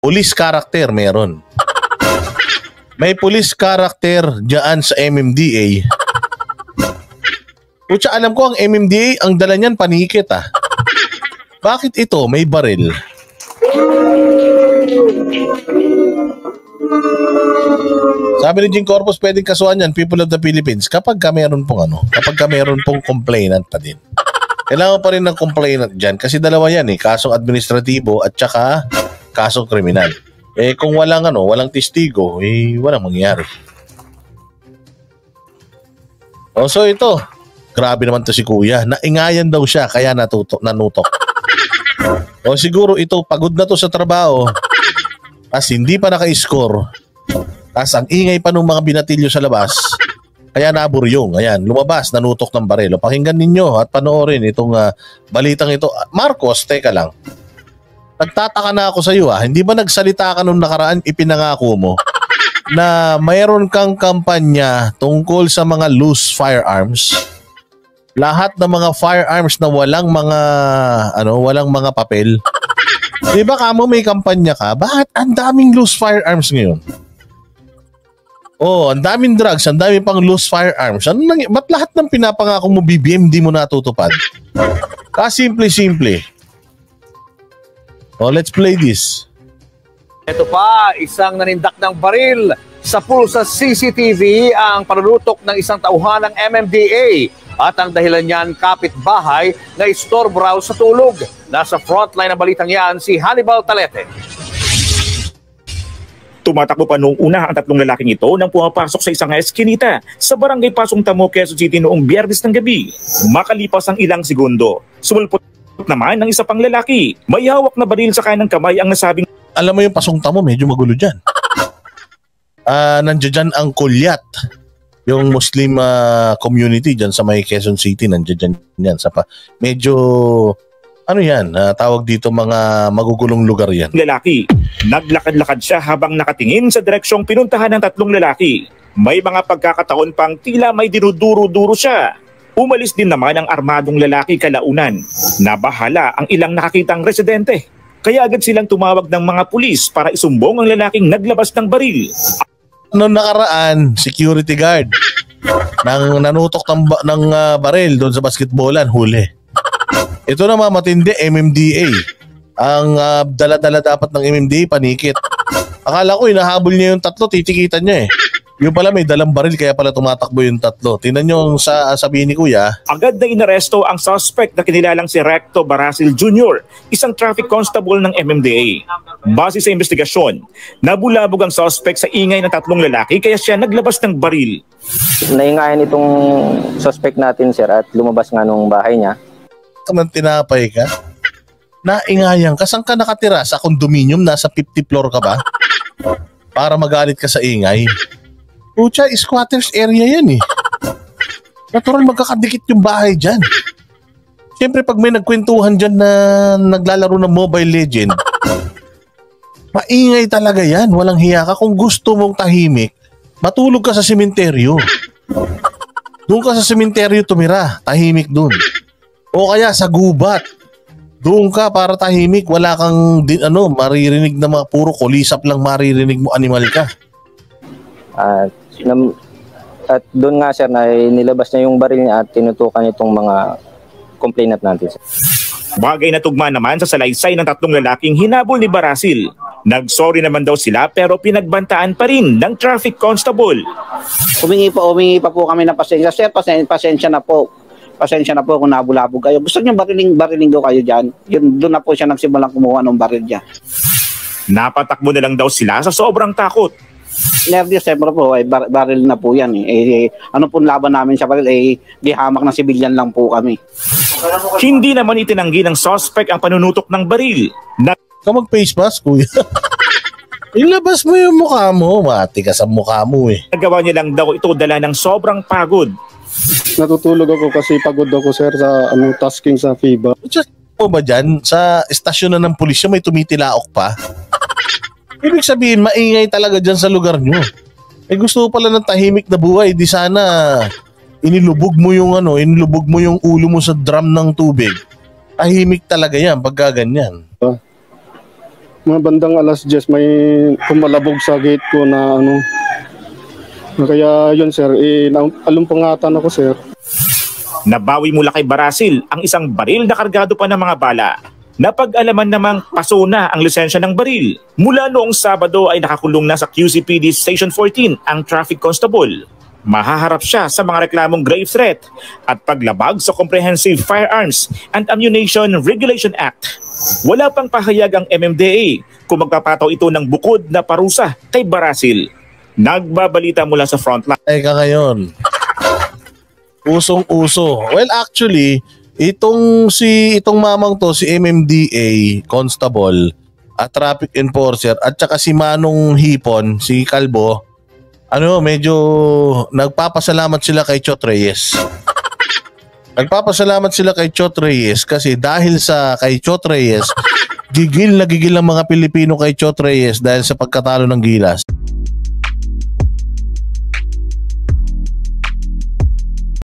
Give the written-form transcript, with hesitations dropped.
Police character meron. May police character diyan sa MMDA. Kutsa, alam ko ang MMDA, ang dala niyan panikit ah. Bakit ito may baril? Sabi ni Jing Corpus, pwedeng kasuhan yan, People of the Philippines, kapag ka meron pong kapag ka meron pong complainant pa din. Kailangan pa rin ng complainant dyan kasi dalawa yan kasong administratibo at saka kasong kriminal. Kung walang walang testigo, walang mangyayari. So ito, grabe naman to si Kuya. Naingayan daw siya kaya nanutok. Siguro ito, pagod na to sa trabaho. As hindi pa naka-score. As ang ingay pa ng mga binatilyo sa labas. Kaya naburyong. Ayan, lumabas, nanutok ng baril. Pakinggan ninyo at panoorin itong balitang ito. Marcos, teka lang. Nagtataka na ako sa iyo Hindi ba nagsalita ka nung nakaraan, ipinangako mo na mayroon kang kampanya tungkol sa mga loose firearms? Lahat ng mga firearms na walang mga papel. Di ba kamo may kampanya ka? Bakit ang daming loose firearms ngayon? Ang daming drugs, ang daming pang loose firearms. Ba't lahat ng pinapangako mo BBM di mo natutupad? Simple. Let's play this. Ito pa, isang nanindak ng baril sa pulsa CCTV ang panunutok ng isang tauhan ng MMDA at ang dahilan niyan kapitbahay na istorbo raw sa tulog. Nasa frontline ng balitang yan si Hannibal Talete. Tumatakbo pa noong una ang tatlong lalaking ito nang pumapasok sa isang eskinita sa barangay Pasong Tamo, Quezon City noong Biyernes ng gabi. Makalipas ang ilang segundo, sumulpot naman ng isa pang lalaki. May hawak na baril sa kanang kamay ang nasabing... Alam mo yung Pasong Tamo, medyo magulo dyan. Nandiyan dyan ang Kulyat. Yung Muslim community dyan sa may Quezon City, nandiyan yan. Medyo... tawag dito mga magugulong lugar yan. Lalaki. Naglakad-lakad siya habang nakatingin sa direksyong pinuntahan ng tatlong lalaki. May mga pagkakataon pang tila may dinuduro-duro siya. Umalis din naman ang armadong lalaki kalaunan. Nabahala ang ilang nakakitang residente. Kaya agad silang tumawag ng mga pulis para isumbong ang lalaking naglabas ng baril. Noong nakaraan, security guard nang nanutok ng baril doon sa basketballan, huli. Ito naman matindi, MMDA. Ang dala-dala dapat ng MMDA, panikit. Akala ko inahabol niya yung tatlo, titikitan niya Yung pala may dalang baril kaya pala tumatakbo yung tatlo. Tingnan nyo ang sabihin ni Kuya. Agad na inaresto ang suspect na kinilalang si Recto Barasil Jr., isang traffic constable ng MMDA. Base sa investigasyon, nabulabog ang suspect sa ingay ng tatlong lalaki kaya siya naglabas ng baril. Naingayan itong suspect natin, sir, at lumabas nga nung bahay niya. Nang tinapay ka? Naingayan ka? Saan ka nakatira? Sa condominium? Nasa 50th floor ka ba? Para magalit ka sa ingay? Pucha, squatters area yan Natural magkakadikit yung bahay dyan. Siyempre pag may nagkwentuhan dyan na naglalaro ng Mobile Legend, maingay talaga yan. Walang hiya ka. Kung gusto mong tahimik, matulog ka sa sementeryo. Doon ka sa sementeryo tumira. Tahimik doon. O kaya sa gubat. Doon ka para tahimik. Wala kang maririnig na puro kulisap lang maririnig mo, animal ka. At doon nga, sir, na nilabas niya yung baril niya at tinutukan itong mga complainant natin, sir. Bagay na tugma naman sa salaysay ng tatlong lalaking hinabol ni Barasil. Nagsorry naman daw sila pero pinagbantaan pa rin ng traffic constable. Humingi pa po kami ng pasensya. Sir, pasensya na po. Pasensya na po kung nabulabog kayo. Gusto niyo bariling daw kayo dyan. Doon na po siya nagsimulang kumuha ng baril niya. Napatakbo na lang daw sila sa sobrang takot. Nervyos, siyempre po, baril na po yan. Ano pong laban namin sa baril, di hamak na sibilyan lang po kami. Hindi naman itinanggi ng suspect ang panunutok ng baril. Ka mag-face mask, kuya. Ilabas mo yung mukha mo. Mati ka sa mukha mo Nagawa niya lang daw ito dala ng sobrang pagod. Natutulog ako kasi pagod ako, sir, sa tasking sa FIBA. Mo ba dyan? Sa estasyon na ng pulisya may tumitilaok pa? Ibig sabihin, maingay talaga dyan sa lugar nyo. Gusto pala ng tahimik na buhay. Di sana inilubog mo yung ulo mo sa drum ng tubig. Tahimik talaga yan pagka ganyan. Mga bandang alas 10 may pumalabog sa gate ko na ano. Kaya yun sir, alumpangatan ako sir. Nabawi mula kay Barasil ang isang baril na kargado pa ng mga bala. Napag-alaman namang paso na ang lisensya ng baril. Mula noong Sabado ay nakakulong na sa QCPD Station 14 ang traffic constable. Mahaharap siya sa mga reklamong grave threat at paglabag sa Comprehensive Firearms and Ammunition Regulation Act. Wala pang pahayag ang MMDA kung magpapataw ito ng bukod na parusa kay Barasil. Nagbabalita mula sa frontline. Teka ngayon. Usong-uso. Well, actually, itong mamang to, si MMDA Constable at Traffic Enforcer at saka si Manong Hipon, si Kalbo, medyo nagpapasalamat sila kay Chot Reyes. Nagpapasalamat sila kay Chot Reyes kasi dahil sa kay Chot Reyes, gigil na gigil ang mga Pilipino kay Chot Reyes dahil sa pagkatalo ng Gilas.